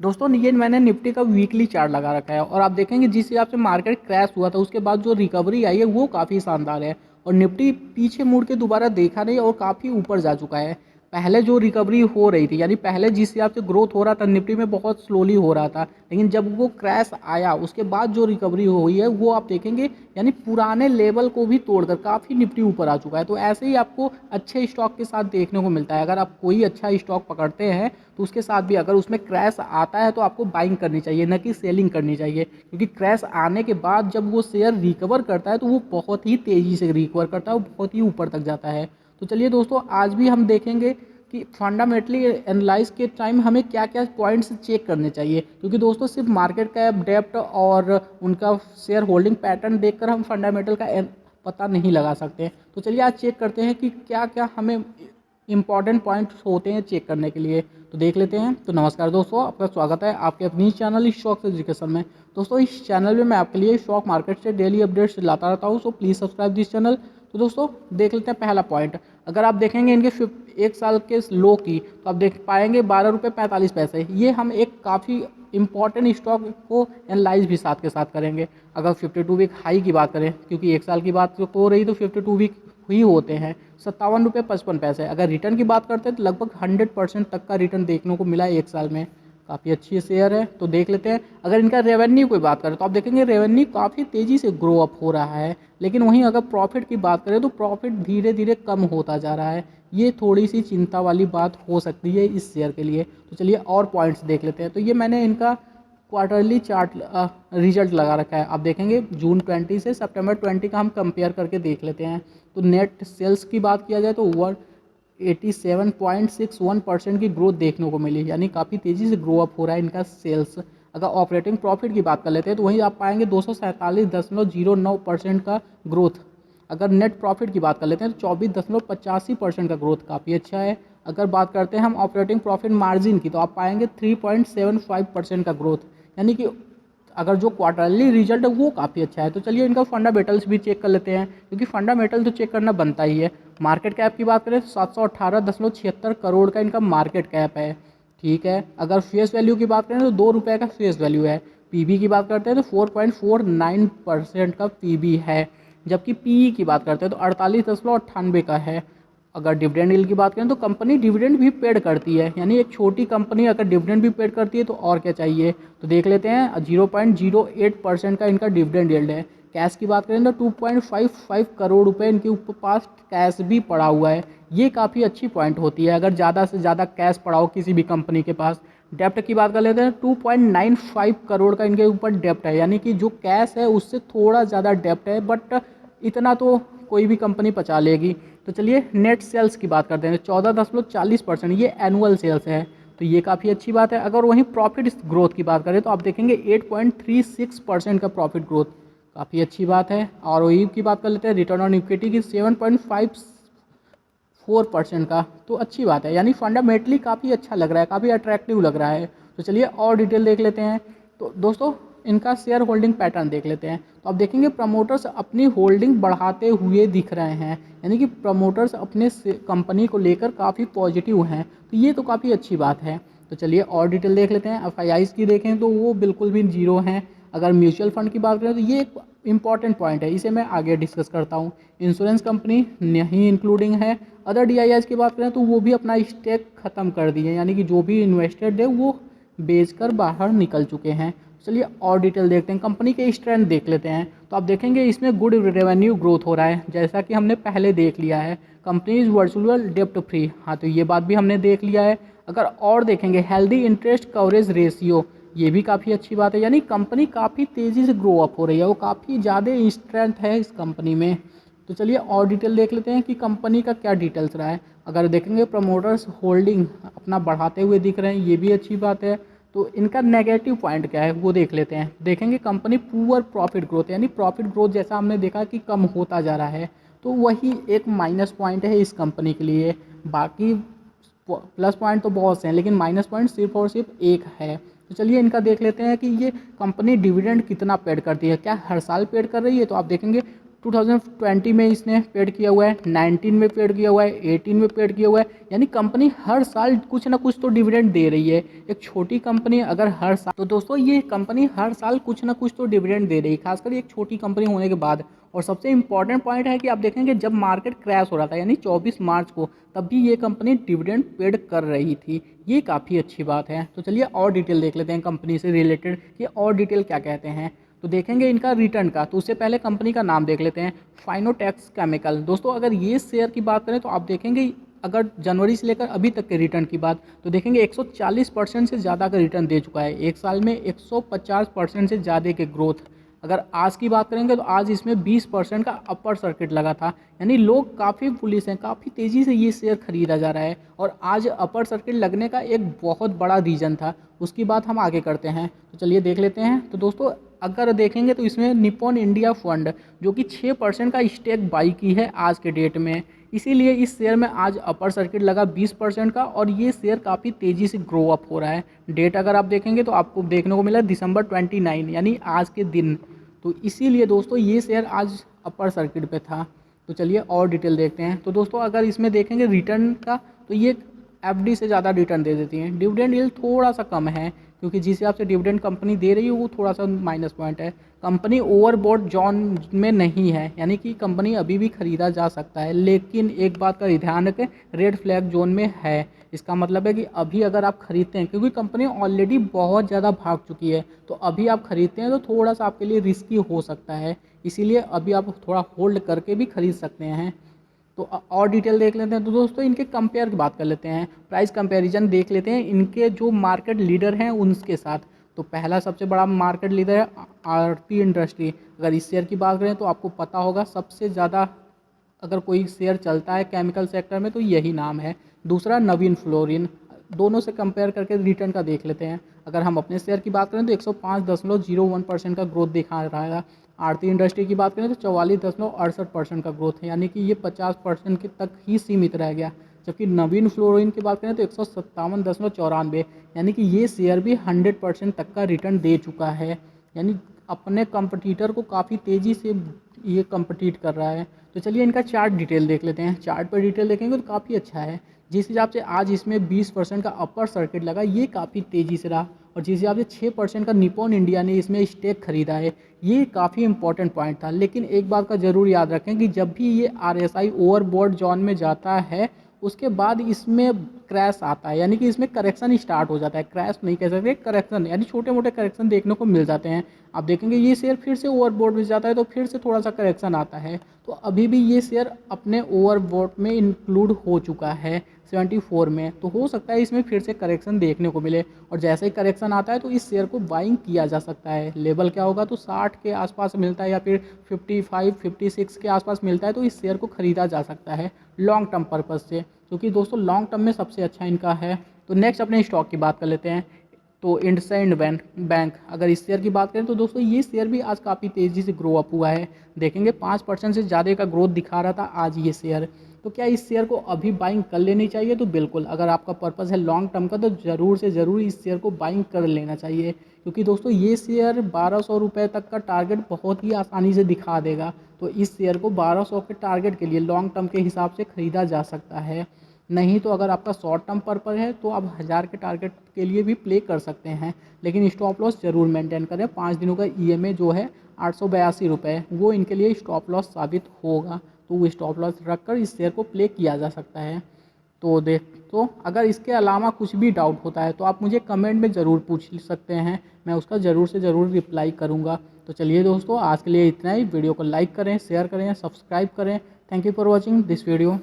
दोस्तों ये मैंने निफ्टी का वीकली चार्ट लगा रखा है और आप देखेंगे जिस हिसाब से मार्केट क्रैश हुआ था उसके बाद जो रिकवरी आई है वो काफ़ी शानदार है। और निफ्टी पीछे मुड़ के दोबारा देखा नहीं और काफ़ी ऊपर जा चुका है। पहले जो रिकवरी हो रही थी यानी पहले जिस हिसाब से ग्रोथ हो रहा था निफ्टी में बहुत स्लोली हो रहा था, लेकिन जब वो क्रैश आया उसके बाद जो रिकवरी हुई है वो आप देखेंगे यानी पुराने लेवल को भी तोड़कर काफ़ी निफ्टी ऊपर आ चुका है। तो ऐसे ही आपको अच्छे स्टॉक के साथ देखने को मिलता है। अगर आप कोई अच्छा स्टॉक पकड़ते हैं तो उसके साथ भी अगर उसमें क्रैश आता है तो आपको बाइंग करनी चाहिए, न कि सेलिंग करनी चाहिए, क्योंकि क्रैश आने के बाद जब वो शेयर रिकवर करता है तो वो बहुत ही तेज़ी से रिकवर करता है, वो बहुत ही ऊपर तक जाता है। तो चलिए दोस्तों आज भी हम देखेंगे कि फंडामेंटली एनालाइज के टाइम हमें क्या क्या पॉइंट्स चेक करने चाहिए, क्योंकि दोस्तों सिर्फ मार्केट कैप, डेप्ट और उनका शेयर होल्डिंग पैटर्न देखकर हम फंडामेंटल का पता नहीं लगा सकते। तो चलिए आज चेक करते हैं कि क्या क्या हमें इंपॉर्टेंट पॉइंट्स होते हैं चेक करने के लिए। तो देख लेते हैं। तो नमस्कार दोस्तों, आपका स्वागत है आपके अपनी चैनल स्टॉक एजुकेशन में। दोस्तों इस चैनल में मैं आपके लिए स्टॉक मार्केट से डेली अपडेट्स लाता रहता हूँ, so please subscribe this channel. तो दोस्तों देख लेते हैं पहला पॉइंट। अगर आप देखेंगे इनके एक साल के लो की तो आप देख पाएंगे 12 रुपये 45 पैसे। ये हम एक काफ़ी इंपॉर्टेंट स्टॉक को एनालाइज भी साथ के साथ करेंगे। अगर 52 वीक हाई की बात करें, क्योंकि एक साल की बात हो रही तो 52 वीक ही होते हैं, 57 रुपये 55 पैसे। अगर रिटर्न की बात करते हैं तो लगभग 100% तक का रिटर्न देखने को मिला है एक साल में। काफ़ी अच्छी शेयर है। तो देख लेते हैं। अगर इनका रेवेन्यू की बात करें तो आप देखेंगे रेवेन्यू काफ़ी तेज़ी से ग्रो अप हो रहा है, लेकिन वहीं अगर प्रॉफिट की बात करें तो प्रॉफिट धीरे धीरे कम होता जा रहा है। ये थोड़ी सी चिंता वाली बात हो सकती है इस शेयर के लिए। तो चलिए और पॉइंट्स देख लेते हैं। तो ये मैंने इनका क्वार्टरली चार्ट रिजल्ट लगा रखा है। आप देखेंगे जून 20 से सितंबर 20 का हम कंपेयर करके देख लेते हैं। तो नेट सेल्स की बात किया जाए तो 87.61% की ग्रोथ देखने को मिली, यानी काफ़ी तेज़ी से ग्रो अप हो रहा है इनका सेल्स। अगर ऑपरेटिंग प्रॉफिट की बात कर लेते हैं तो वहीं आप पाएंगे 247.09% का ग्रोथ। अगर नेट प्रॉफिट की बात कर लेते हैं तो 24.85% का ग्रोथ काफ़ी अच्छा है। अगर बात करते हैं हम ऑपरेटिंग प्रॉफिट मार्जिन की तो आप पाएंगे 3.75% का ग्रोथ, यानी कि अगर जो क्वार्टरली रिजल्ट है वो काफ़ी अच्छा है। तो चलिए इनका फंडामेंटल्स भी चेक कर लेते हैं, क्योंकि फंडामेंटल तो चेक करना बनता ही है। मार्केट कैप की बात करें तो 718.76 करोड़ का इनका मार्केट कैप है। ठीक है। अगर फेस वैल्यू की बात करें तो 2 रुपये का फेस वैल्यू है। पीबी की बात करते हैं तो 4.49% का पीबी है। जबकि पीई की बात करते हैं तो 48.98 का है। अगर डिविडेंड यील्ड की बात करें तो कंपनी डिविडेंड भी पेड करती है, यानी एक छोटी कंपनी अगर डिविडेंड भी पेड करती है तो और क्या चाहिए। तो देख लेते हैं 0.08% का इनका डिविडेंड यील्ड है। कैश की बात करें तो 2.55 करोड़ रुपए इनके ऊपर पास कैश भी पड़ा हुआ है। ये काफ़ी अच्छी पॉइंट होती है अगर ज़्यादा से ज़्यादा कैश पड़ा हो किसी भी कंपनी के पास। डेप्ट की बात कर लेते हैं 2.95 करोड़ का इनके ऊपर डेप्ट है, यानी कि जो कैश है उससे थोड़ा ज़्यादा डेप्ट है, बट इतना तो कोई भी कंपनी पचा लेगी। तो चलिए नेट सेल्स की बात करते हैं। 14.40% ये एनुअल सेल्स है, तो ये काफ़ी अच्छी बात है। अगर वहीं प्रॉफिट ग्रोथ की बात करें तो आप देखेंगे 8.36% का प्रॉफिट ग्रोथ, काफ़ी अच्छी बात है। और की बात कर लेते हैं, रिटर्न ऑन इक्विटी की 7.54% का, तो अच्छी बात है। यानी फंडामेंटली काफ़ी अच्छा लग रहा है, काफ़ी अट्रैक्टिव लग रहा है। तो चलिए और डिटेल देख लेते हैं। तो दोस्तों इनका शेयर होल्डिंग पैटर्न देख लेते हैं। तो आप देखेंगे प्रमोटर्स अपनी होल्डिंग बढ़ाते हुए दिख रहे हैं, यानी कि प्रमोटर्स अपने कंपनी को लेकर काफ़ी पॉजिटिव हैं। तो ये तो काफ़ी अच्छी बात है। तो चलिए और डिटेल देख लेते हैं। एफआईआईज़ की देखें तो वो बिल्कुल भी जीरो हैं। अगर म्यूचुअल फंड की बात करें तो ये एक इंपॉर्टेंट पॉइंट है, इसे मैं आगे डिस्कस करता हूँ। इंश्योरेंस कंपनी नहीं इंक्लूडिंग है। अदर डीआईआईज़ की बात करें तो वो भी अपना स्टेक ख़त्म कर दिए, यानी कि जो भी इन्वेस्टेड है वो बेचकर बाहर निकल चुके हैं। चलिए और डिटेल देखते हैं। कंपनी के स्ट्रेंथ देख लेते हैं। तो आप देखेंगे इसमें गुड रेवेन्यू ग्रोथ हो रहा है, जैसा कि हमने पहले देख लिया है। कंपनी इज वर्चुअल डेप्ट फ्री, हाँ तो ये बात भी हमने देख लिया है। अगर और देखेंगे हेल्दी इंटरेस्ट कवरेज रेशियो, ये भी काफ़ी अच्छी बात है, यानी कंपनी काफ़ी तेज़ी से ग्रो अप हो रही है, वो काफ़ी ज़्यादा स्ट्रेंथ है इस कंपनी में। तो चलिए और डिटेल देख लेते हैं कि कंपनी का क्या डिटेल्स रहा है। अगर देखेंगे प्रमोटर्स होल्डिंग अपना बढ़ाते हुए दिख रहे हैं, ये भी अच्छी बात है। तो इनका नेगेटिव पॉइंट क्या है वो देख लेते हैं। देखेंगे कंपनी पुअर प्रॉफिट ग्रोथ, यानी प्रॉफिट ग्रोथ जैसा हमने देखा कि कम होता जा रहा है, तो वही एक माइनस पॉइंट है इस कंपनी के लिए। बाकी प्लस पॉइंट तो बहुत से हैं, लेकिन माइनस पॉइंट सिर्फ और सिर्फ एक है। तो चलिए इनका देख लेते हैं कि ये कंपनी डिविडेंड कितना पेड करती है, क्या हर साल पेड कर रही है। तो आप देखेंगे 2020 में इसने पेड किया हुआ है, 19 में पेड किया हुआ है, 18 में पेड किया हुआ है। यानी कंपनी हर साल कुछ ना कुछ तो डिविडेंड दे रही है। एक छोटी कंपनी अगर हर साल, तो दोस्तों ये कंपनी हर साल कुछ ना कुछ तो डिविडेंड दे रही है, खासकर एक छोटी कंपनी होने के बाद। और सबसे इंपॉर्टेंट पॉइंट है कि आप देखेंगे जब मार्केट क्रैश हो रहा था यानी 24 मार्च को, तब भी ये कंपनी डिविडेंड पेड कर रही थी। ये काफ़ी अच्छी बात है। तो चलिए और डिटेल देख लेते हैं कंपनी से रिलेटेड कि और डिटेल क्या कहते हैं। तो देखेंगे इनका रिटर्न का, तो उससे पहले कंपनी का नाम देख लेते हैं, फाइनोटेक्स केमिकल। दोस्तों अगर ये शेयर की बात करें तो आप देखेंगे अगर जनवरी से लेकर अभी तक के रिटर्न की बात, तो देखेंगे 140% से ज़्यादा का रिटर्न दे चुका है। एक साल में 150% से ज़्यादा के ग्रोथ। अगर आज की बात करेंगे तो आज इसमें 20% का अपर सर्किट लगा था। यानी लोग काफ़ी बुलिश हैं, काफ़ी तेज़ी से ये शेयर खरीदा जा रहा है। और आज अपर सर्किट लगने का एक बहुत बड़ा रीज़न था, उसकी बात हम आगे करते हैं। तो चलिए देख लेते हैं। तो दोस्तों अगर देखेंगे तो इसमें निप्पॉन इंडिया फंड जो कि 6% का स्टेक बाई की है आज के डेट में, इसीलिए इस शेयर में आज अपर सर्किट लगा 20% का। और ये शेयर काफ़ी तेज़ी से ग्रो अप हो रहा है। डेट अगर आप देखेंगे तो आपको देखने को मिला दिसंबर 29 यानी आज के दिन। तो इसीलिए दोस्तों ये शेयर आज अपर सर्किट पे था। तो चलिए और डिटेल देखते हैं। तो दोस्तों अगर इसमें देखेंगे रिटर्न का, तो ये एफडी से ज़्यादा रिटर्न दे देती हैं। डिविडेंड यील्ड थोड़ा सा कम है, क्योंकि जिस हिसाब से डिविडेंड कंपनी दे रही है वो थोड़ा सा माइनस पॉइंट है। कंपनी ओवरबॉट जोन में नहीं है, यानी कि कंपनी अभी भी खरीदा जा सकता है। लेकिन एक बात का ध्यान रखें, रेड फ्लैग जोन में है। इसका मतलब है कि अभी अगर आप खरीदते हैं, क्योंकि कंपनी ऑलरेडी बहुत ज़्यादा भाग चुकी है, तो अभी आप खरीदते हैं तो थोड़ा सा आपके लिए रिस्की हो सकता है। इसीलिए अभी आप थोड़ा होल्ड करके भी खरीद सकते हैं। तो और डिटेल देख लेते हैं। तो दोस्तों इनके कंपेयर की बात कर लेते हैं, प्राइस कंपैरिजन देख लेते हैं इनके जो मार्केट लीडर हैं उनके साथ। तो पहला सबसे बड़ा मार्केट लीडर है आरती इंडस्ट्री। अगर इस शेयर की बात करें तो आपको पता होगा सबसे ज़्यादा अगर कोई शेयर चलता है केमिकल सेक्टर में तो यही नाम है। दूसरा नवीन फ्लोरिन। दोनों से कंपेयर करके रिटर्न का देख लेते हैं। अगर हम अपने शेयर की बात करें तो 105.01% का ग्रोथ दिखा रहा है। आरती इंडस्ट्री की बात करें तो 44.68% का ग्रोथ है, यानी कि ये 50% के तक ही सीमित रह गया। जबकि नवीन फ्लोरिन की बात करें तो 157.94, यानी कि ये शेयर भी 100% तक का रिटर्न दे चुका है। यानी अपने कंपटीटर को काफ़ी तेज़ी से ये कंपटीट कर रहा है। तो चलिए इनका चार्ट डिटेल देख लेते हैं। चार्ट पर डिटेल देखेंगे तो काफ़ी अच्छा है। जिस हिसाब से आज इसमें 20% का अपर सर्किट लगा, ये काफ़ी तेज़ी से रहा। और जिस हिसाब से 6% का निप्पॉन इंडिया ने इसमें स्टेक खरीदा है, ये काफ़ी इंपॉर्टेंट पॉइंट था। लेकिन एक बात का ज़रूर याद रखें कि जब भी ये RSI ओवरबॉट जोन में जाता है, उसके बाद इसमें क्रैश आता है, यानी कि इसमें करेक्शन स्टार्ट हो जाता है। क्रैश नहीं कह सकते, करेक्शन, यानी छोटे मोटे करेक्शन देखने को मिल जाते हैं। आप देखेंगे ये शेयर फिर से ओवरबॉट में जाता है तो फिर से थोड़ा सा करेक्शन आता है। तो अभी भी ये शेयर अपने ओवरबॉट में इंक्लूड हो चुका है 74 में। तो हो सकता है इसमें फिर से करेक्शन देखने को मिले, और जैसे ही करेक्शन आता है तो इस शेयर को बाइंग किया जा सकता है। लेवल क्या होगा तो 60 के आसपास मिलता है या फिर 55 56 के आसपास मिलता है, तो इस शेयर को ख़रीदा जा सकता है लॉन्ग टर्म पर्पज़ से, क्योंकि दोस्तों लॉन्ग टर्म में सबसे अच्छा इनका है। तो नेक्स्ट अपने स्टॉक की बात कर लेते हैं। तो इंडसइंड बैंक, अगर इस शेयर की बात करें तो दोस्तों ये शेयर भी आज काफ़ी तेज़ी से ग्रो अप हुआ है। देखेंगे 5% से ज़्यादा का ग्रोथ दिखा रहा था आज ये शेयर। तो क्या इस शेयर को अभी बाइंग कर लेनी चाहिए? तो बिल्कुल, अगर आपका पर्पज़ है लॉन्ग टर्म का तो ज़रूर से ज़रूर इस शेयर को बाइंग कर लेना चाहिए, क्योंकि दोस्तों ये शेयर 1200 रुपये तक का टारगेट बहुत ही आसानी से दिखा देगा। तो इस शेयर को 1200 के टारगेट के लिए लॉन्ग टर्म के हिसाब से ख़रीदा जा सकता है। नहीं तो अगर आपका शॉर्ट टर्म पर्पज़ है तो आप 1000 के टारगेट के लिए भी प्ले कर सकते हैं, लेकिन स्टॉप लॉस ज़रूर मेंटेन करें। 5 दिनों का EMA जो है 882 रुपये, वो इनके लिए स्टॉप लॉस साबित होगा। तो वो स्टॉप लॉस रखकर इस शेयर को प्ले किया जा सकता है। तो अगर इसके अलावा कुछ भी डाउट होता है तो आप मुझे कमेंट में ज़रूर पूछ सकते हैं, मैं उसका ज़रूर से ज़रूर रिप्लाई करूँगा। तो चलिए दोस्तों आज के लिए इतना ही। वीडियो को लाइक करें, शेयर करें, सब्सक्राइब करें। Thank you for watching this video.